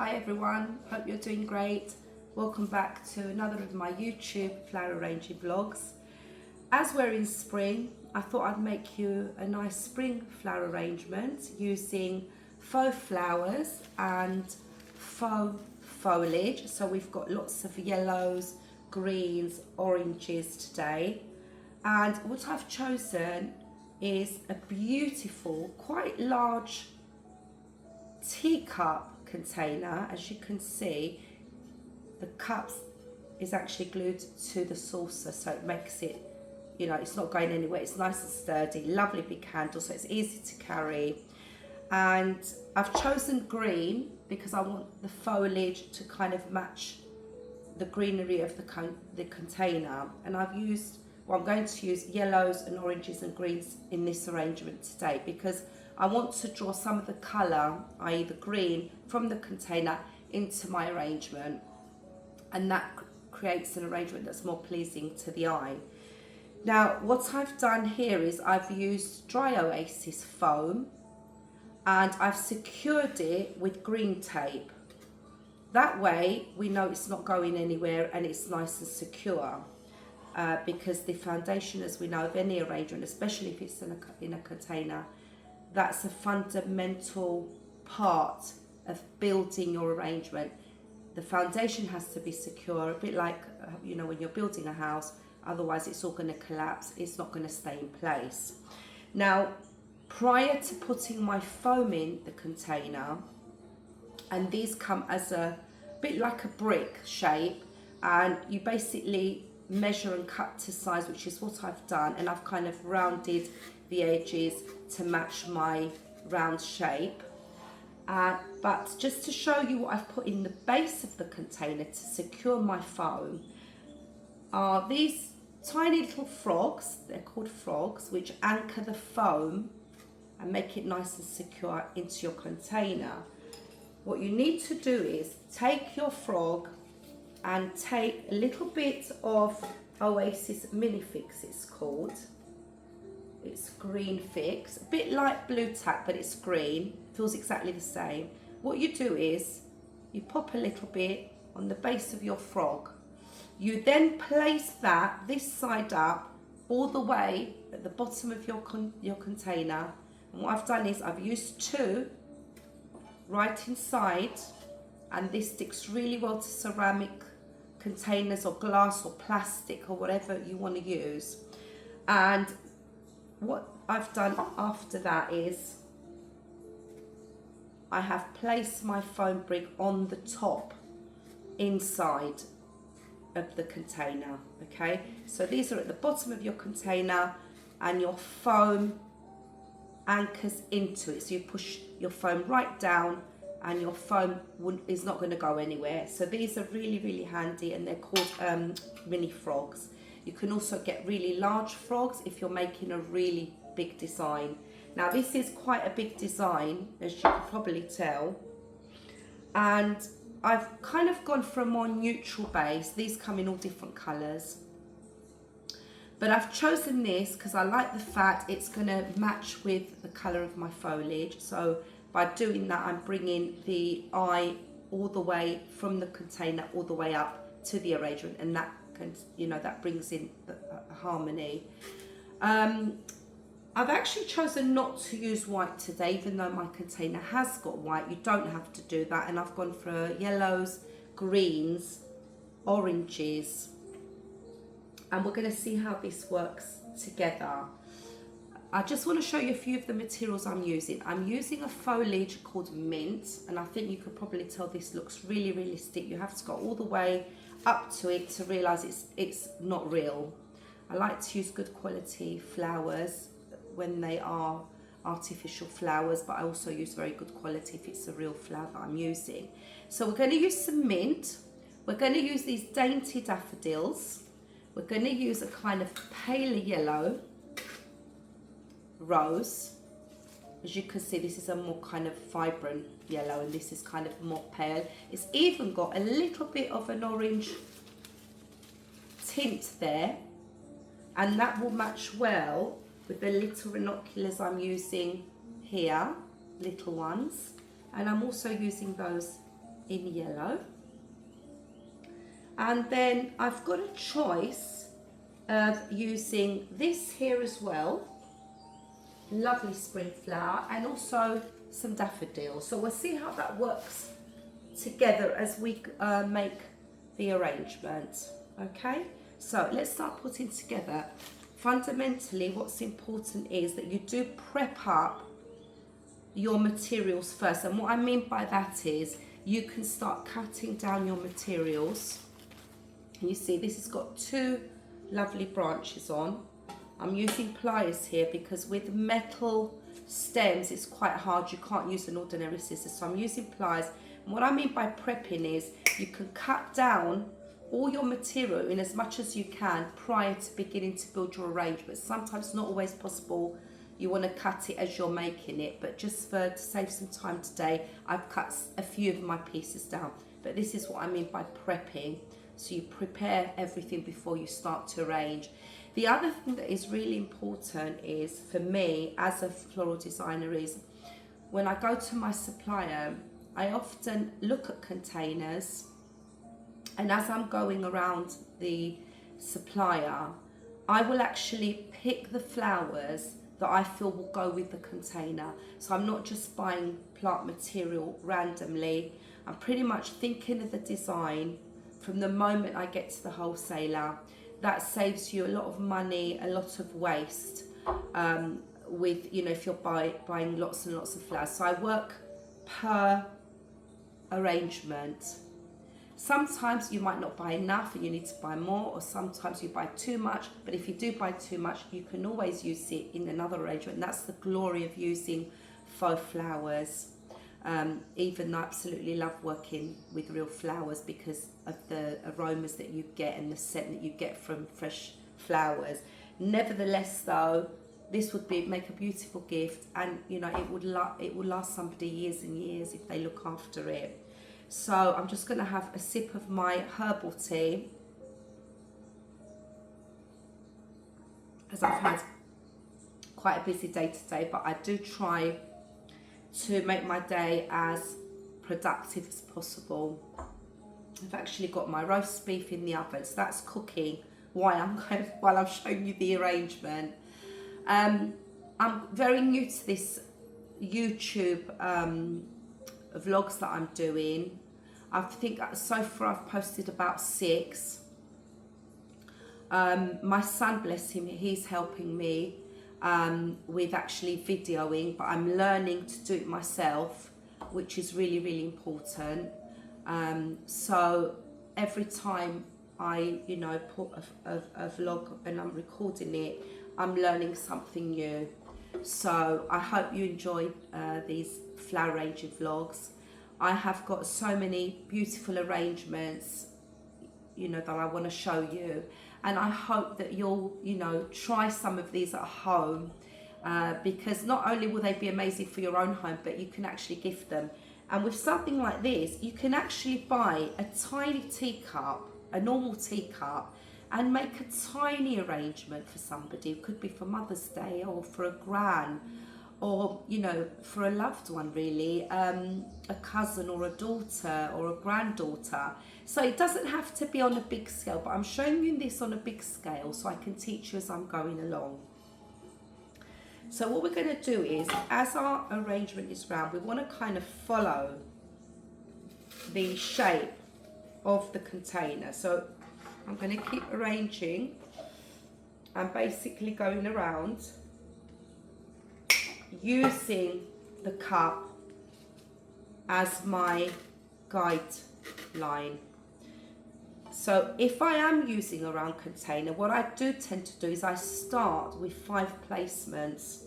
Hi everyone, hope you're doing great. Welcome back to another of my YouTube flower arranging vlogs. As we're in spring, I thought I'd make you a nice spring flower arrangement using faux flowers and faux foliage. So we've got lots of yellows, greens, oranges today. And what I've chosen is a beautiful, quite large teacup container. As you can see, the cups is actually glued to the saucer, so it makes it, you know, it's not going anywhere. It's nice and sturdy, lovely big handle, so it's easy to carry. And I've chosen green because I want the foliage to kind of match the greenery of the container. And I'm going to use yellows and oranges and greens in this arrangement today because I want to draw some of the colour, i.e. the green, from the container into my arrangement, and that creates an arrangement that's more pleasing to the eye. Now, what I've done here is I've used dry oasis foam and I've secured it with green tape. That way we know it's not going anywhere and it's nice and secure. Because the foundation, as we know, of any arrangement, especially if it's in a container, that's a fundamental part of building your arrangement. The foundation has to be secure, a bit like, you know, when you're building a house, otherwise it's all going to collapse, it's not going to stay in place. Now, prior to putting my foam in the container, and these come as a bit like a brick shape, and you basically measure and cut to size, which is what I've done, and I've kind of rounded the edges to match my round shape. But just to show you what I've put in the base of the container to secure my foam are these tiny little frogs. They're called frogs, which anchor the foam and make it nice and secure into your container. What you need to do is take your frog and take a little bit of Oasis Mini Fix, it's called. It's green fix, a bit like blue tack, but it's green, feels exactly the same. What you do is you pop a little bit on the base of your frog. You then place that this side up all the way at the bottom of your container. And what I've done is I've used two right inside, and this sticks really well to ceramic containers or glass or plastic or whatever you want to use. And what I've done after that is I have placed my foam brick on the top inside of the container. Okay, so these are at the bottom of your container and your foam anchors into it, so you push your foam right down and your foam is not going to go anywhere. So these are really handy, and they're called mini frogs. You can also get really large frogs if you're making a really big design. Now this is quite a big design, as you can probably tell, and I've kind of gone for a more neutral base. These come in all different colours, but I've chosen this because I like the fact it's going to match with the colour of my foliage. So by doing that, I'm bringing the eye all the way from the container all the way up to the arrangement, and that can, you know, that brings in the harmony. I've actually chosen not to use white today, even though my container has got white. You don't have to do that, and I've gone for yellows, greens, oranges, and we're going to see how this works together. I just want to show you a few of the materials I'm using. I'm using a foliage called mint, and I think you could probably tell this looks really realistic. You have to go all the way up to it to realise it's not real. I like to use good quality flowers when they are artificial flowers, but I also use very good quality if it's a real flower that I'm using. So we're going to use some mint. We're going to use these dainty daffodils. We're going to use a kind of paler yellow rose. As you can see, this is a more kind of vibrant yellow, and this is kind of more pale. It's even got a little bit of an orange tint there, and that will match well with the little rinoculars I'm using here, little ones, and I'm also using those in yellow. And then I've got a choice of using this here as well, lovely spring flower, and also some daffodils. So we'll see how that works together as we make the arrangement. Okay, so let's start putting together. Fundamentally, what's important is that you do prep up your materials first, and what I mean by that is you can start cutting down your materials. You see this has got two lovely branches on. I'm using pliers here because with metal stems it's quite hard, you can't use an ordinary scissor, so I'm using pliers. And what I mean by prepping is you can cut down all your material in as much as you can prior to beginning to build your arrangement. Sometimes not always possible, you want to cut it as you're making it, but just to save some time today, I've cut a few of my pieces down. But this is what I mean by prepping. So you prepare everything before you start to arrange. The other thing that is really important is, for me as a floral designer, is when I go to my supplier, I often look at containers, and as I'm going around the supplier, I will actually pick the flowers that I feel will go with the container. So I'm not just buying plant material randomly. I'm pretty much thinking of the design from the moment I get to the wholesaler. That saves you a lot of money, a lot of waste with, you know, if you're buying lots and lots of flowers. So I work per arrangement. Sometimes you might not buy enough and you need to buy more, or sometimes you buy too much, but if you do buy too much, you can always use it in another arrangement. And that's the glory of using faux flowers. Even though I absolutely love working with real flowers because of the aromas that you get and the scent that you get from fresh flowers. Nevertheless though, this would make a beautiful gift, and you know, it will last somebody years and years if they look after it. So I'm just going to have a sip of my herbal tea, as I've had quite a busy day today, but I do try to make my day as productive as possible. I've actually got my roast beef in the oven, so that's cooking while I'm showing you the arrangement. I'm very new to this YouTube vlogs that I'm doing. I think so far I've posted about 6. My son, bless him, he's helping me with actually videoing, but I'm learning to do it myself, which is really, really important. So every time I, you know, put a vlog and I'm recording it, I'm learning something new. So I hope you enjoyed these flower arranging vlogs. I have got so many beautiful arrangements, you know, that I want to show you, and I hope that you'll, you know, try some of these at home, because not only will they be amazing for your own home, but you can actually gift them. And with something like this, you can actually buy a tiny teacup, a normal teacup, and make a tiny arrangement for somebody. It could be for Mother's Day or for a gran, or, you know, for a loved one really, a cousin or a daughter or a granddaughter. So it doesn't have to be on a big scale, but I'm showing you this on a big scale so I can teach you as I'm going along. So what we're going to do is, as our arrangement is round, we want to kind of follow the shape of the container. So I'm going to keep arranging and basically going around using the cup as my guideline. So if I am using a round container, what I do tend to do is I start with 5 placements.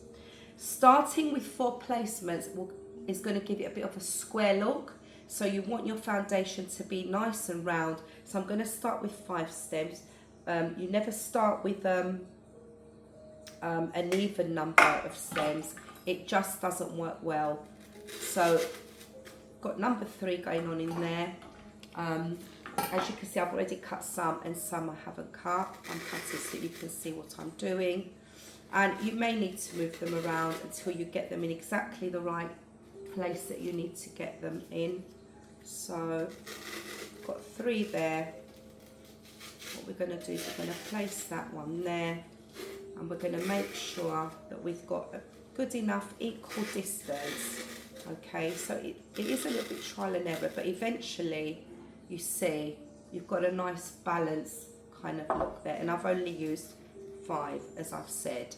Starting with 4 placements is going to give it a bit of a square look. So you want your foundation to be nice and round. So I'm going to start with 5 stems. You never start with an even number of stems. It just doesn't work well. So got number 3 going on in there. As you can see, I've already cut some and some I haven't cut. I'm cutting so you can see what I'm doing. And you may need to move them around until you get them in exactly the right place that you need to get them in. So got 3 there. What we're going to do is we're going to place that one there, and we're going to make sure that we've got a good enough equal distance. Okay, so it is a little bit trial and error, but eventually you see you've got a nice balance kind of look there, and I've only used 5 as I've said.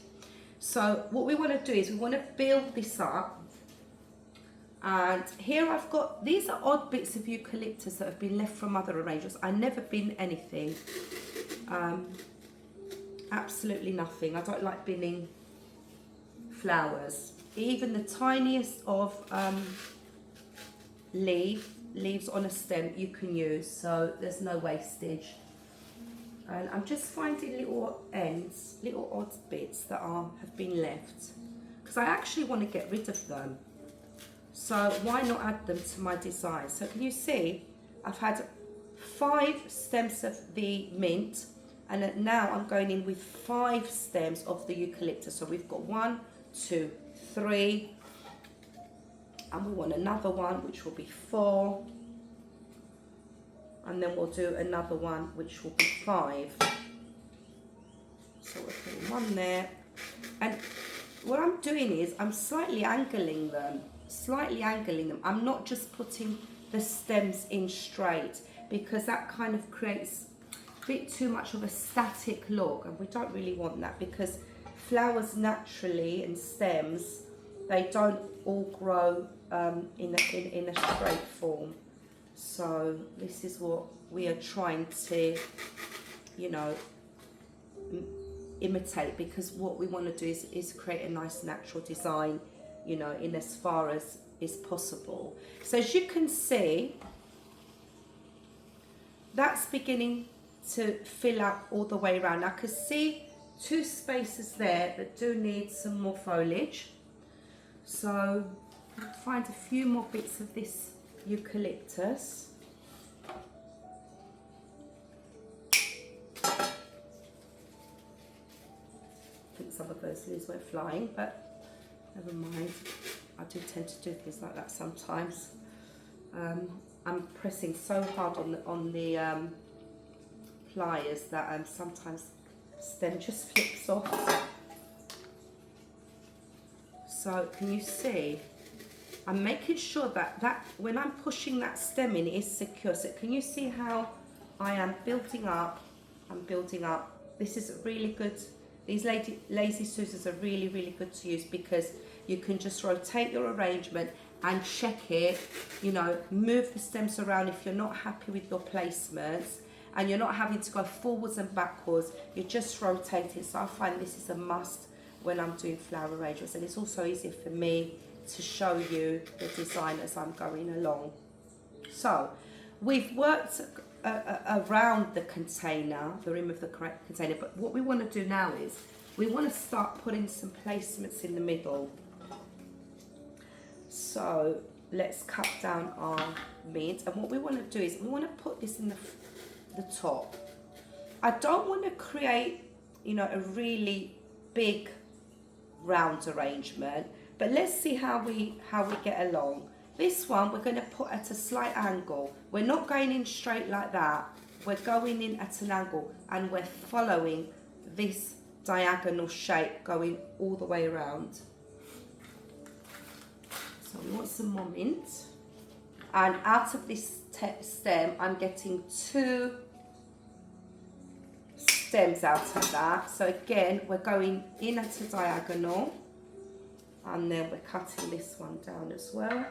So what we want to do is we want to build this up, and here I've got, these are odd bits of eucalyptus that have been left from other arrangements. I never bin anything, absolutely nothing. I don't like binning flowers. Even the tiniest of leaves on a stem you can use, so there's no wastage. And I'm just finding little ends, little odd bits that have been left, because I actually want to get rid of them. So why not add them to my design? So can you see I've had 5 stems of the mint, and now I'm going in with 5 stems of the eucalyptus. So we've got 1, 2, 3, and we want another one which will be 4, and then we'll do another one which will be 5. So we're putting 1 there, and what I'm doing is I'm slightly angling them. I'm not just putting the stems in straight, because that kind of creates a bit too much of a static look, and we don't really want that, because flowers naturally and stems, they don't all grow in a straight form. So this is what we are trying to, you know, imitate, because what we want to do is create a nice natural design, you know, in as far as is possible. So as you can see, that's beginning to fill up all the way around. I can see 2 spaces there that do need some more foliage, so I'll find a few more bits of this eucalyptus. I think some of those leaves went flying, but never mind. I do tend to do things like that sometimes. I'm pressing so hard on the pliers that sometimes stem just flips off. So can you see? I'm making sure that when I'm pushing that stem in, it is secure. So can you see how I am building up? I'm building up. This is really good. These lazy Susans are really, really good to use, because you can just rotate your arrangement and check it, you know, move the stems around if you're not happy with your placements, and you're not having to go forwards and backwards, you're just rotating. So I find this is a must when I'm doing flower arrangements, and it's also easier for me to show you the design as I'm going along. So we've worked around the container, the rim of the container, but what we want to do now is we want to start putting some placements in the middle. So let's cut down our mint, and what we want to do is we want to put this in the top. I don't want to create, you know, a really big round arrangement, but let's see how we get along. This one we're going to put at a slight angle. We're not going in straight like that. We're going in at an angle, and we're following this diagonal shape going all the way around. So we want some more mint, and out of this stem I'm getting 2 stems out of that. So again, we're going in at a diagonal, and then we're cutting this one down as well,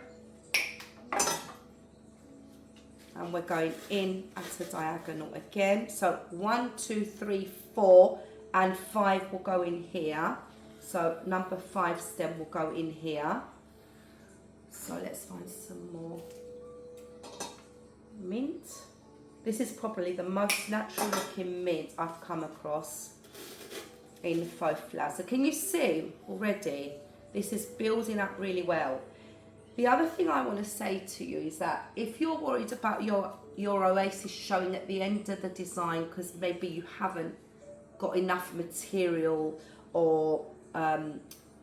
and we're going in at a diagonal again. So 1, 2, 3, 4 and 5 will go in here, so number 5 stem will go in here. So let's find some more mint. This is probably the most natural looking mint I've come across in faux flowers. So can you see already this is building up really well? The other thing I want to say to you is that if you're worried about your oasis showing at the end of the design because maybe you haven't got enough material, or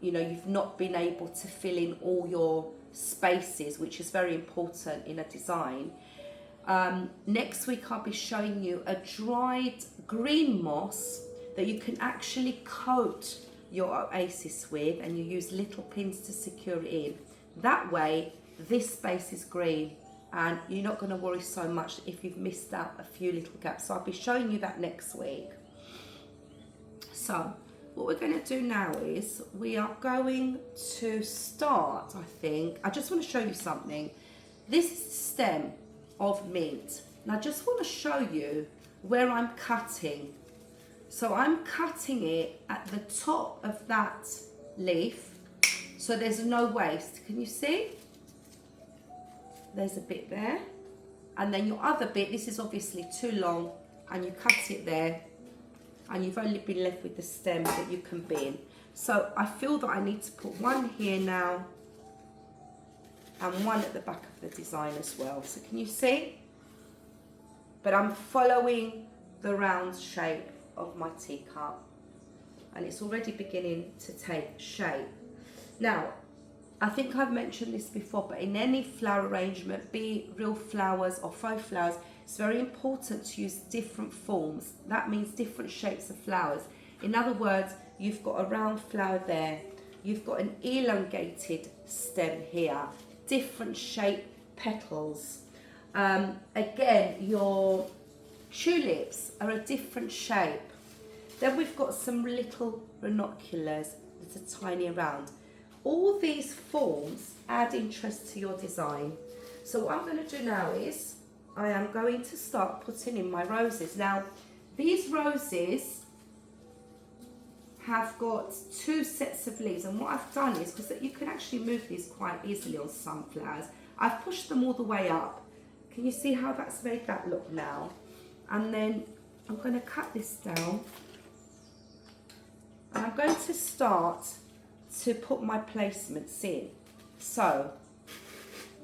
you know, you've not been able to fill in all your spaces, which is very important in a design. Next week I'll be showing you a dried green moss that you can actually coat your oasis with, and you use little pins to secure it in. That way this space is green and you're not going to worry so much if you've missed out a few little gaps. So I'll be showing you that next week. So what we're going to do now is we are going to start, I just want to show you something. This is the stem of mint, and I just want to show you where I'm cutting. So I'm cutting it at the top of that leaf, so there's no waste. Can you see? There's a bit there, and then your other bit, this is obviously too long, and you cut it there, and you've only been left with the stem that you can bin. So I feel that I need to put one here now, and one at the back of the design as well. So can you see? But I'm following the round shape of my teacup, and it's already beginning to take shape. Now, I think I've mentioned this before, but in any flower arrangement, be it real flowers or faux flowers, it's very important to use different forms. That means different shapes of flowers. In other words, you've got a round flower there, you've got an elongated stem here, different shape petals. Again, your tulips are a different shape. Then we've got some little ranunculus that are tiny around. All these forms add interest to your design. So what I'm going to do now is I am going to start putting in my roses. Now, these roses have got 2 sets of leaves, and what I've done is, because you can actually move these quite easily on sunflowers, I've pushed them all the way up. Can you see how that's made that look now? And then I'm going to cut this down, and I'm going to start to put my placements in. So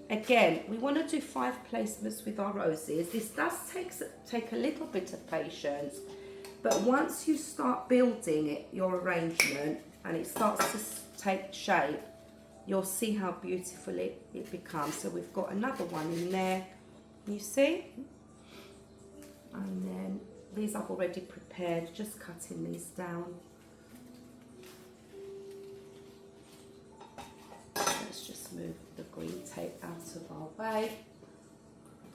again, we want to do 5 placements with our roses. This does take a little bit of patience, but once you start building it, your arrangement, and it starts to take shape, you'll see how beautiful it becomes. So we've got another one in there, you see? And then these I've already prepared, just cutting these down. Let's just move the green tape out of our way,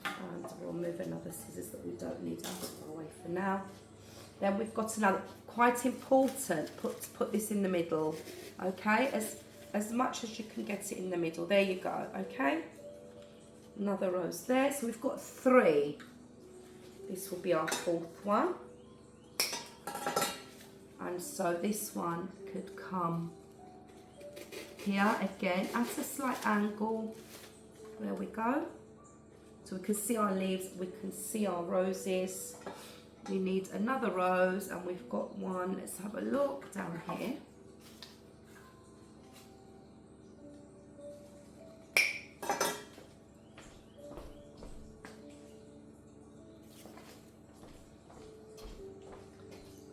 and we'll move another scissors that we don't need out of our way for now. Then we've got another, quite important, put this in the middle, okay, as much as you can get it in the middle. There you go, okay. Another rose there, so we've got 3. This will be our 4th one, and so this one could come here again at a slight angle. There we go. So we can see our leaves, we can see our roses. We need another rose, and we've got one. Let's have a look down here.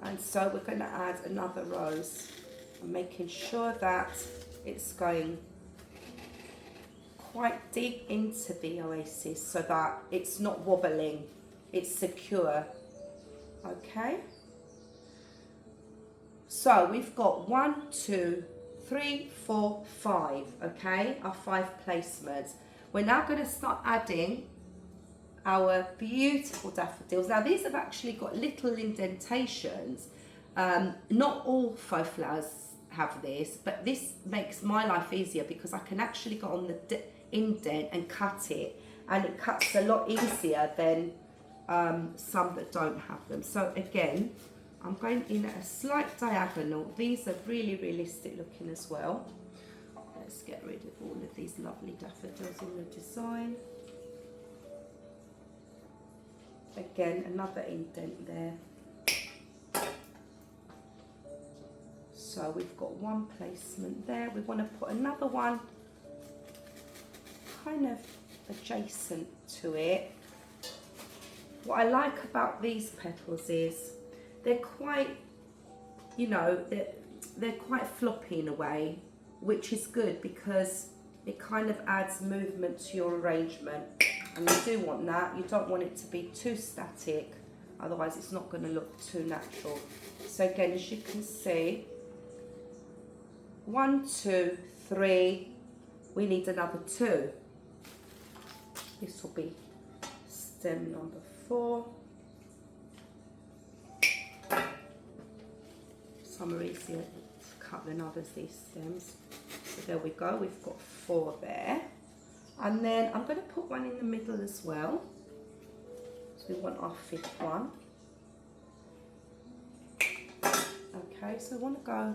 And so we're going to add another rose, making sure that it's going quite deep into the oasis so that it's not wobbling, it's secure. Okay, so we've got 1, 2, 3, 4, 5, okay, our 5 placements. We're now going to start adding our beautiful daffodils. Now these have actually got little indentations. Not all faux flowers have this, but this makes my life easier because I can actually go on the indent and cut it, and it cuts a lot easier than some that don't have them. So again, I'm going in at a slight diagonal. These are really realistic looking as well. Let's get rid of all of these lovely daffodils in the design. Again, another indent there. So we've got 1 placement there. We want to put another one kind of adjacent to it. What I like about these petals is they're quite, you know, they're quite floppy in a way, which is good because it kind of adds movement to your arrangement, and you do want that. You don't want it to be too static, otherwise it's not going to look too natural. So again, as you can see, 1, 2, 3, we need another 2. This will be stem number 4. Some are easier to cut than others, these stems. So there we go, we've got 4 there. And then I'm going to put one in the middle as well. So we want our 5th one. Okay, so we want to go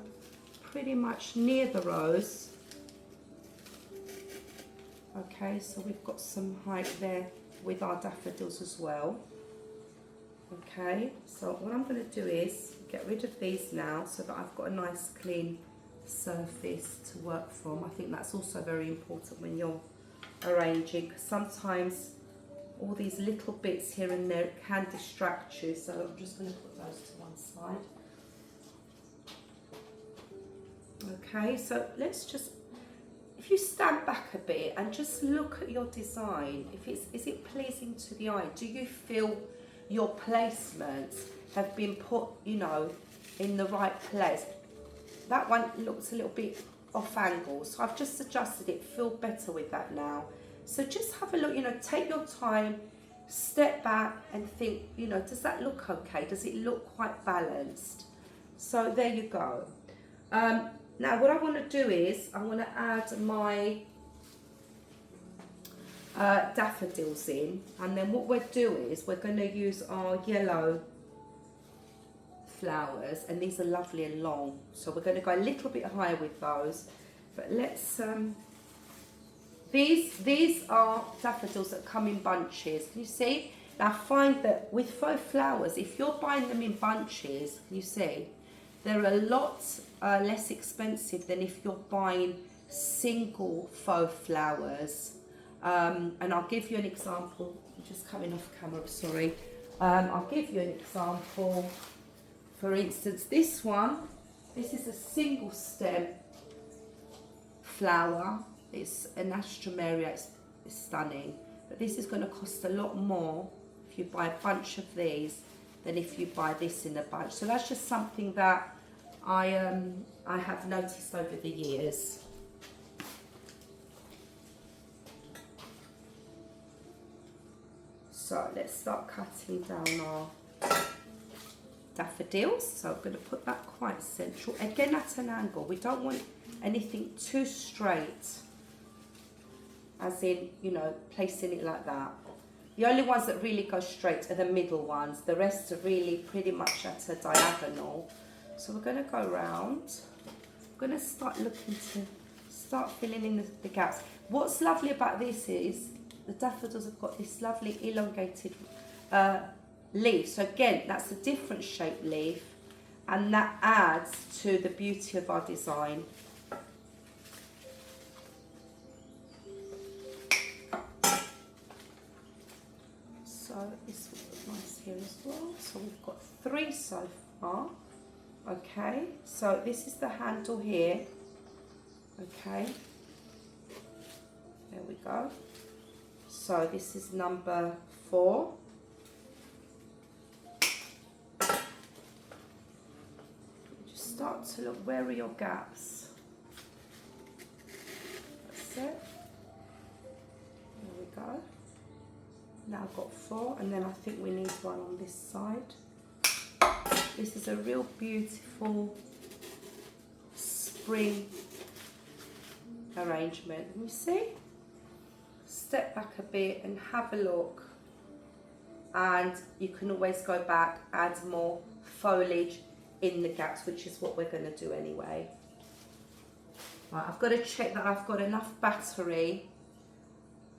pretty much near the rose. Okay, so we've got some height there with our daffodils as well. Okay, so what I'm going to do is get rid of these now so that I've got a nice clean surface to work from. I think that's also very important when you're arranging, because sometimes all these little bits here and there can distract you. So I'm just going to put those to one side. Okay, so let's just, if you stand back a bit and just look at your design, is it pleasing to the eye? Do you feel your placements have been put, you know, in the right place? That one looks a little bit off angle, so I've just adjusted it. Feel better with that now. So just have a look, you know, take your time, step back and think, you know, does that look okay? Does it look quite balanced? So there you go. Now what I want to do is I want to add my daffodils in, and then what we'll do is we're going to use our yellow flowers, and these are lovely and long, so we're going to go a little bit higher with those. But let's these are daffodils that come in bunches. Can you see? Now find that with faux flowers, if you're buying them in bunches, you see, they're a lot less expensive than if you're buying single faux flowers. And I'll give you an example. I'm just coming off camera, sorry. I'll give you an example. For instance, this one, this is a single stem flower. It's an Astromeria, it's stunning. But this is going to cost a lot more if you buy a bunch of these than if you buy this in a bunch. So that's just something that I have noticed over the years. So let's start cutting down our daffodils. So I'm going to put that quite central. Again, at an angle. We don't want anything too straight, as in, you know, placing it like that. The only ones that really go straight are the middle ones. The rest are really pretty much at a diagonal. So we're going to go around. We're going to start looking to start filling in the gaps. What's lovely about this is the daffodils have got this lovely elongated leaf. So again, that's a different shaped leaf, and that adds to the beauty of our design. So this will look nice here as well. So we've got 3 so far. Okay, so this is the handle here. Okay, there we go. So this is number 4. Just start to look, where are your gaps? That's it. There we go. Now I've got 4, and then I think we need one on this side. This is a real beautiful spring arrangement. Can you see? Step back a bit and have a look, and you can always go back, add more foliage in the gaps, which is what we're going to do anyway. Right, I've got to check that I've got enough battery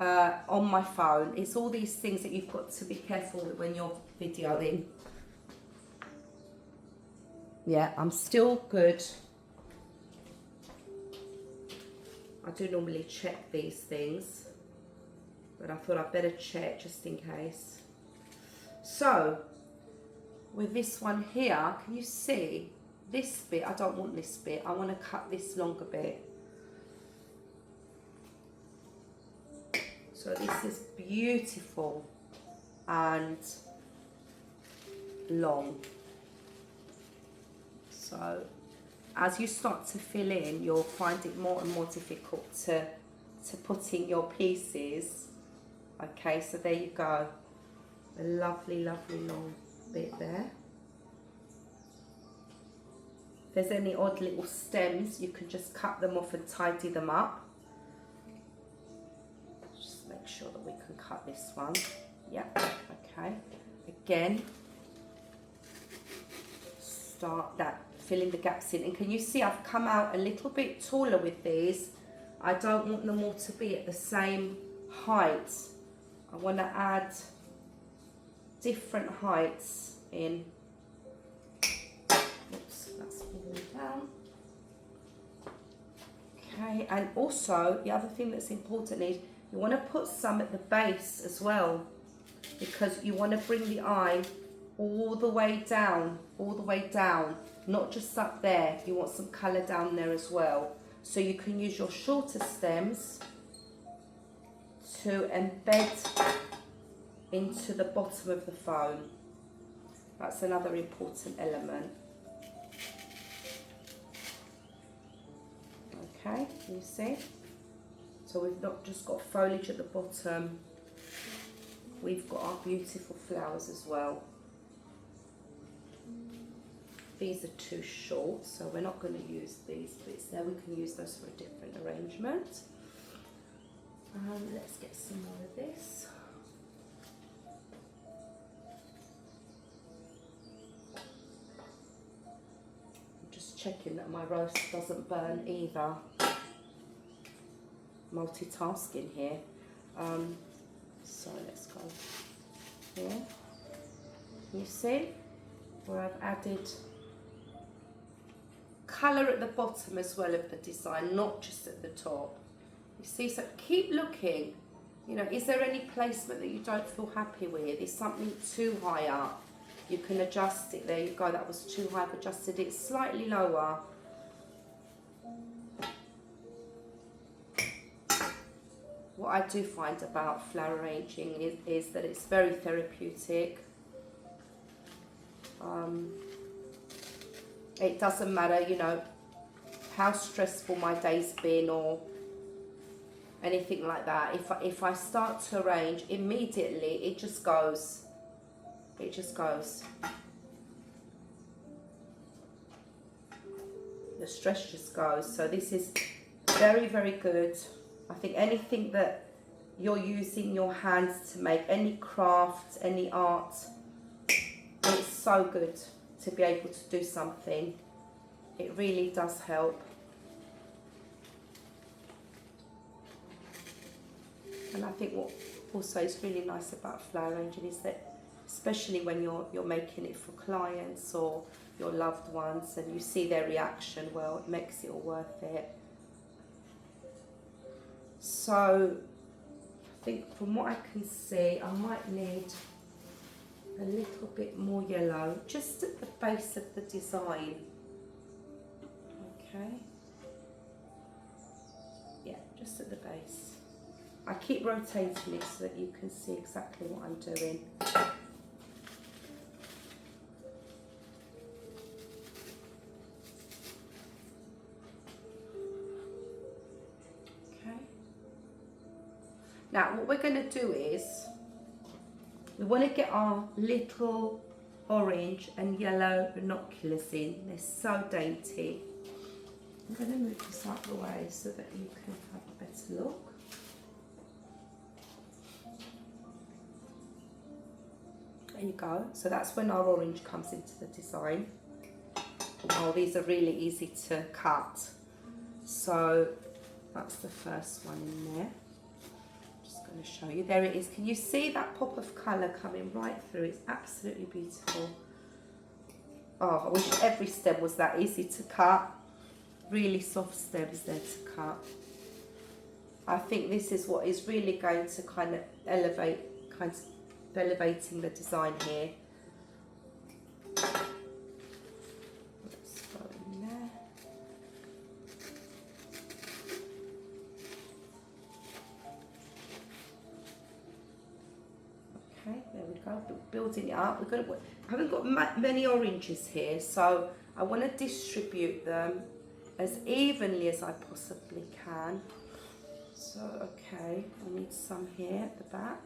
on my phone. It's all these things that you've got to be careful with when you're videoing. Yeah, I'm still good. I do normally check these things, but I thought I'd better check just in case. So, with this one here, can you see this bit? I don't want this bit. I want to cut this longer bit. So this is beautiful and long. So as you start to fill in, you'll find it more and more difficult to put in your pieces. Okay, so there you go. A lovely, lovely long bit there. If there's any odd little stems, you can just cut them off and tidy them up. Just make sure that we can cut this one. Yep, okay. Again, start that, filling the gaps in. And can you see I've come out a little bit taller with these? I don't want them all to be at the same height. I want to add different heights in. Oops, that's falling down. Okay, and also the other thing that's important is you want to put some at the base as well, because you want to bring the eye all the way down, not just up there. You want some colour down there as well. So you can use your shorter stems to embed into the bottom of the phone. That's another important element. Okay, you see? So we've not just got foliage at the bottom, we've got our beautiful flowers as well. These are too short, so we're not going to use these bits there. We can use those for a different arrangement. Let's get some more of this. I'm just checking that my roast doesn't burn either. Multitasking here. So let's go here. You see where I've added colour at the bottom as well of the design, not just at the top. You see, so keep looking. You know, is there any placement that you don't feel happy with? Is something too high up? You can adjust it. There you go, that was too high. I've adjusted it slightly lower. What I do find about flower arranging is that it's very therapeutic. It doesn't matter, you know, how stressful my day's been or anything like that. If I start to arrange, immediately it just goes. It just goes. The stress just goes. So this is very, very good. I think anything that you're using your hands to make, any craft, any art, it's so good to be able to do something. It really does help. And I think what also is really nice about flower arranging is that, especially when you're making it for clients or your loved ones and you see their reaction, well, it makes it all worth it. So I think from what I can see, I might need a little bit more yellow just at the base of the design. Okay, yeah, just at the base. I keep rotating it so that you can see exactly what I'm doing. Okay, now what we're going to do is we want to get our little orange and yellow binoculars in. They're so dainty. I'm going to move this out of the way so that you can have a better look. There you go. So that's when our orange comes into the design. Oh, these are really easy to cut. So that's the first one in there. Just going to show you. There it is. Can you see that pop of colour coming right through? It's absolutely beautiful. Oh, I wish every stem was that easy to cut. Really soft stems there to cut. I think this is what is really going to kind of elevating the design here. Let's go in there. Okay, there we go, building it up. I haven't got many oranges here, so I want to distribute them as evenly as I possibly can. So, okay, I need some here at the back.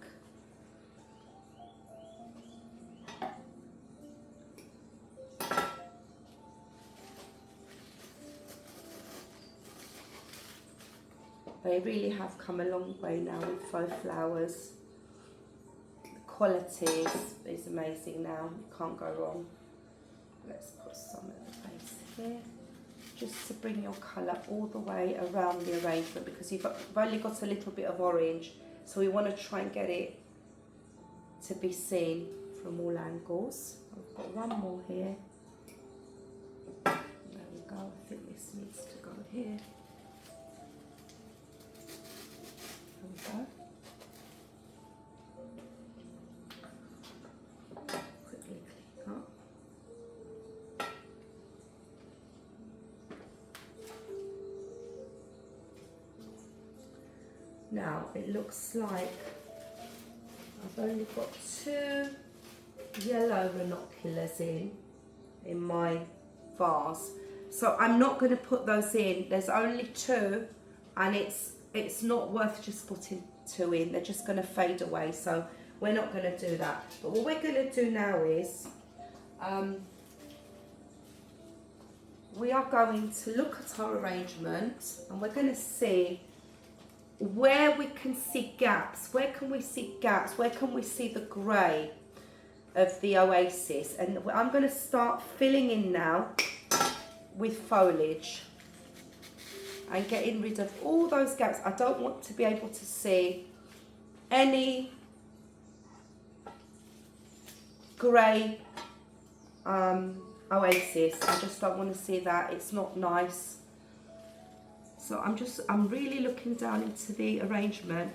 They really have come a long way now with faux flowers. The quality is amazing now, you can't go wrong. Let's put some at the base here, just to bring your colour all the way around the arrangement, because you've only got a little bit of orange, so we want to try and get it to be seen from all angles. I've got one more here. There we go, I think this needs to go here. There we go. Quickly click up. Now it looks like I've only got 2 yellow renoculars in my vase, so I'm not going to put those in. There's only 2, and it's not worth just putting 2 in. They're just going to fade away, so we're not going to do that. But what we're going to do now is we are going to look at our arrangement, and we're going to see where we can see gaps. Where can we see gaps? Where can we see the grey of the oasis? And I'm going to start filling in now with foliage and getting rid of all those gaps. I don't want to be able to see any grey oasis. I just don't want to see that. It's not nice. So I'm really looking down into the arrangement.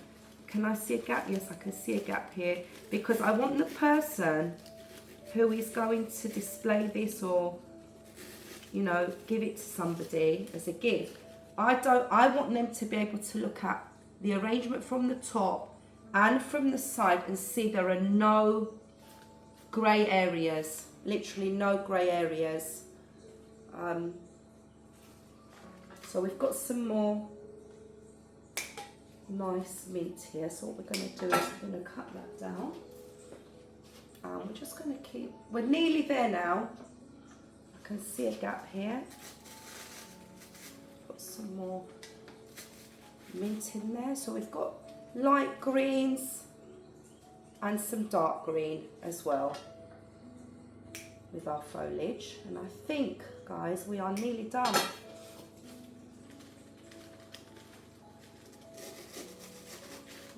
Can I see a gap? Yes, I can see a gap here, because I want the person who is going to display this, or, you know, give it to somebody as a gift. I want them to be able to look at the arrangement from the top and from the side and see there are no grey areas, literally no grey areas. So we've got some more nice mint here. So what we're going to do is we're going to cut that down. And we're just going to we're nearly there now. I can see a gap here. Put some more mint in there. So we've got light greens and some dark green as well with our foliage. And I think, guys, we are nearly done.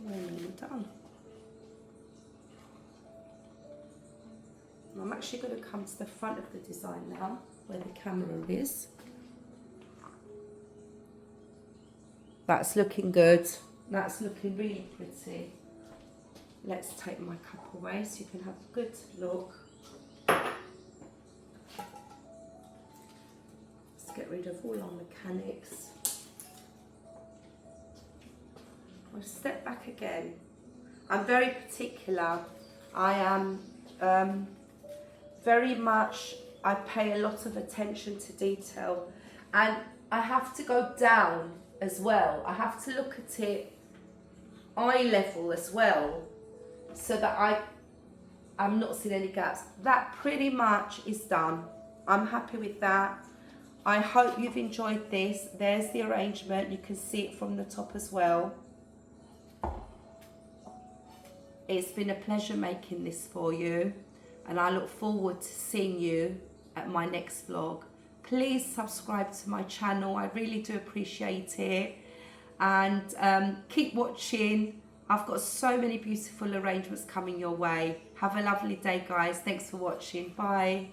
We're nearly done. I'm actually going to come to the front of the design now, where the camera is. That's looking good. That's looking really pretty. Let's take my cup away so you can have a good look. Let's get rid of all our mechanics. I'll step back again. I'm very particular. I am very much, I pay a lot of attention to detail, and I have to go down as well. I have to look at it eye level as well, so that I'm not seeing any gaps. That pretty much is done. I'm happy with that. I hope you've enjoyed this. There's the arrangement. You can see it from the top as well. It's been a pleasure making this for you, and I look forward to seeing you at my next vlog. Please subscribe to my channel. I really do appreciate it. And keep watching. I've got so many beautiful arrangements coming your way. Have a lovely day, guys. Thanks for watching. Bye.